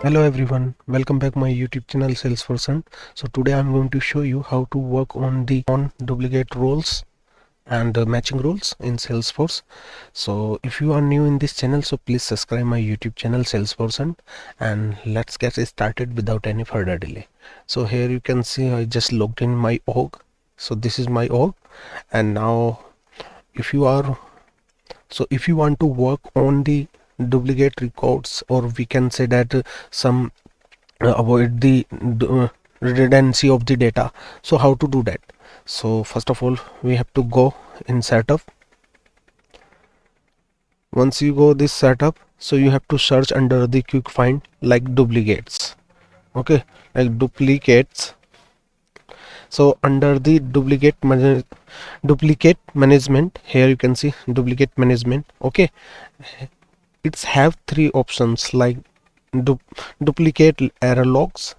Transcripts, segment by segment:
Hello everyone, welcome back my YouTube channel Salesperson. So today I'm going to show you how to work on the duplicate roles and matching roles in Salesforce. So if you are new in this channel, so please subscribe my YouTube channel Salesperson, and let's get started without any further delay. So here you can see I just logged in my org. So this is my org, and now if you are if you want to work on the duplicate records, or we can say that some avoid the redundancy of the data, so how to do that? So first of all we have to go in setup. Once you go this setup, so you have to search under the quick find like duplicates. Okay, like duplicates. So under the duplicate management, here you can see duplicate management. Okay, it's have three options like du duplicate error logs,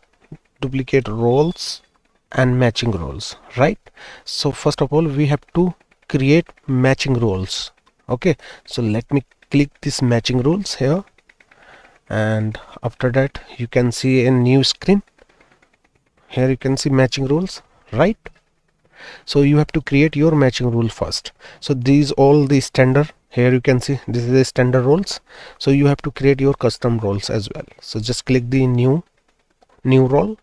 duplicate roles, and matching roles, right? So first of all we have to create matching roles. Okay, so let me click this matching roles here, and after that you can see a new screen. Here you can see matching roles, right? So you have to create your matching rule first. So these all the standard, here you can see this is the standard roles. So you have to create your custom roles as well. So just click the new role,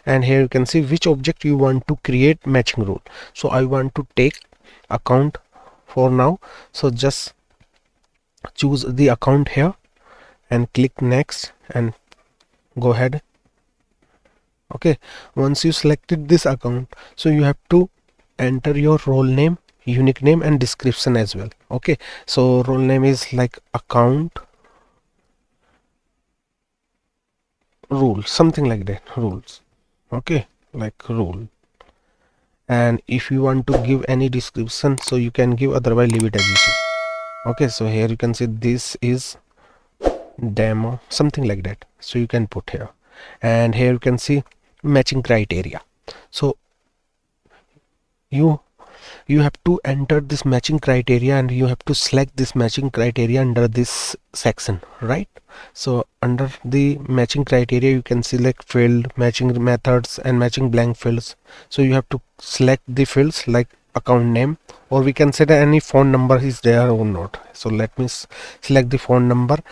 and here you can see which object you want to create matching rule. So I want to take account for now, so just choose the account here and click next and go ahead. Okay, once you selected this account, so you have to enter your role name, unique name, and description as well. Okay, so role name is like account rule, something like that, rules. Okay, like rule. And if you want to give any description, so you can give, otherwise leave it as it is. Okay, so here you can see this is demo, something like that, so you can put here. And here you can see matching criteria. So you have to enter this matching criteria, and you have to select this matching criteria under this section, right? So under the matching criteria you can select field, matching methods, and matching blank fields. So you have to select the fields like account name, or we can say that any phone number is there or not. So let me select the phone number,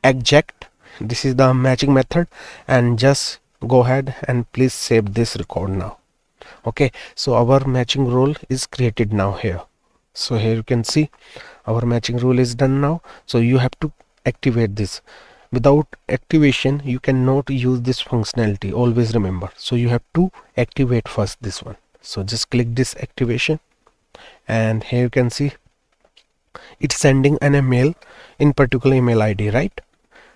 exact, this is the matching method, and just go ahead and please save this record now. Okay, so our matching role is created now here. So here you can see our matching rule is done now. So you have to activate this. Without activation you cannot use this functionality, always remember. So you have to activate first this one. So just click this activation, and here you can see it's sending an email in particular email ID, right?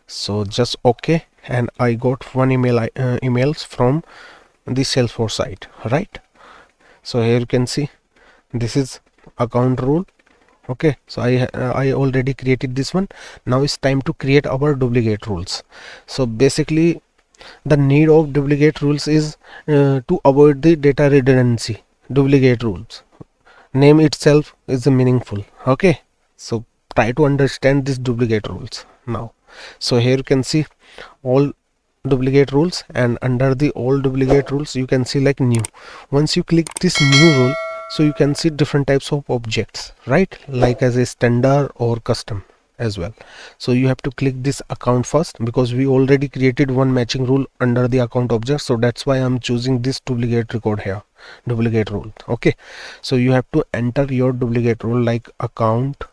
So just okay, and I got one emails from the Salesforce site, right? So here you can see this is account rule. Okay, so I already created this one. Now it's time to create our duplicate rules. So basically the need of duplicate rules is to avoid the data redundancy. Duplicate rules, name itself is meaningful. Okay, so try to understand these duplicate rules now. So here you can see all duplicate rules, and under the all duplicate rules you can see like new. Once you click this new rule, so you can see different types of objects, right? Like as a standard or custom as well. So you have to click this account first, because we already created one matching rule under the account object. So that's why I'm choosing this duplicate record here, duplicate rule. Okay, so you have to enter your duplicate rule like account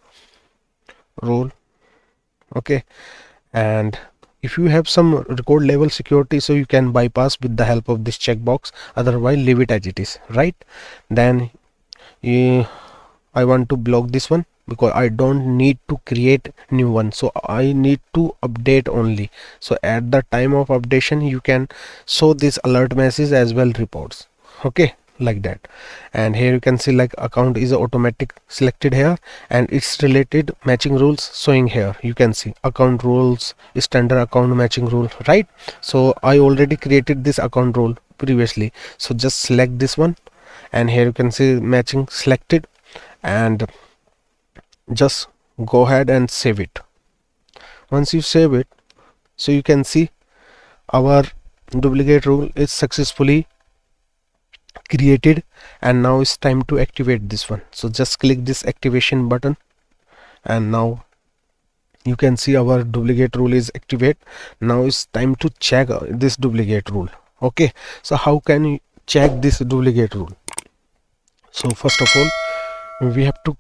rule. Okay, and if you have some record level security, so you can bypass with the help of this checkbox, otherwise leave it as it is, right? Then I want to block this one because I don't need to create new one, so I need to update only. So at the time of updation you can show this alert message as well reports. Okay, like that. And here you can see like account is automatic selected here, and its related matching rules showing here. You can see account rules, standard account matching rule, right? So I already created this account rule previously, so just select this one, and here you can see matching selected, and just go ahead and save it. Once you save it, so you can see our duplicate rule is successfully created, and now it's time to activate this one. So just click this activation button, and now you can see our duplicate rule is activate. Now it's time to check this duplicate rule. Okay, so how can you check this duplicate rule? So first of all, we have to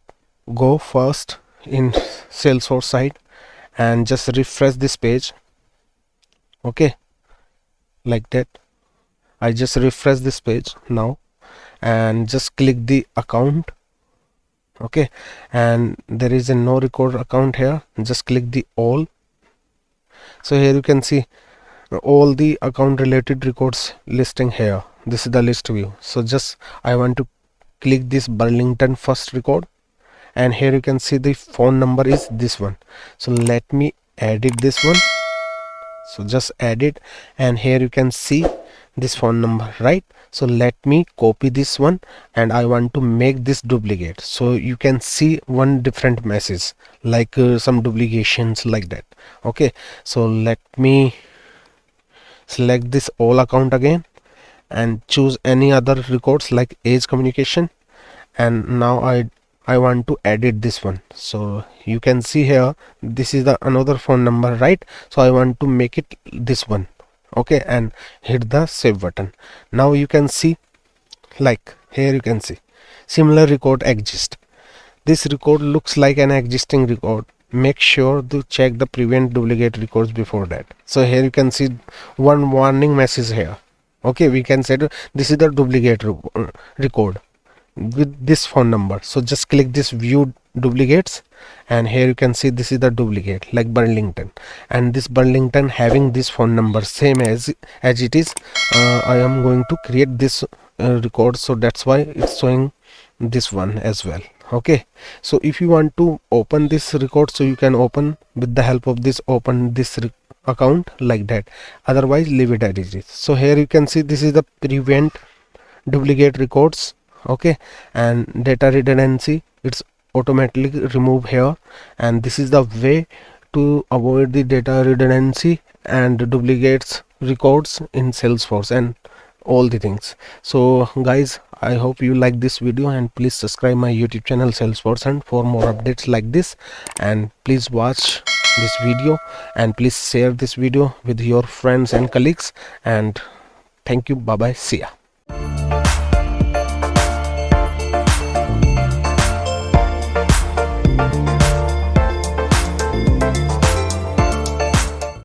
go first in Salesforce side and just refresh this page. Okay, like that. I just refresh this page now and just click the account. Okay, and there is a no record account here. Just click the all. So here you can see all the account related records listing here. This is the list view. So just I want to click this Burlington first record, and here you can see the phone number is this one. So let me edit this one. So just add it, and here you can see this phone number, right? So let me copy this one, and I want to make this duplicate. So you can see one different message, like some duplications like that. Okay, so let me select this all account again and choose any other records like age communication, and now I want to edit this one. So you can see here this is the another phone number, right? So I want to make it this one. Okay, and hit the save button. Now you can see, like here you can see similar record exists. This record looks like an existing record. Make sure to check the prevent duplicate records before that. So here you can see one warning message here. Okay, we can say this is the duplicate record with this phone number. So just click this view duplicates, and here you can see this is the duplicate like Burlington, and this Burlington having this phone number same as it is. I am going to create this record, so that's why it's showing this one as well. Okay, so if you want to open this record, so you can open with the help of this open this account like that, otherwise leave it as it is. So here you can see this is the prevent duplicate records. Okay, and data redundancy, it's automatically remove here, and this is the way to avoid the data redundancy and duplicates records in Salesforce and all the things. So guys, I hope you like this video, and please subscribe my YouTube channel Salesforce and for more updates like this, and please watch this video, and please share this video with your friends and colleagues, and thank you. Bye bye, see ya.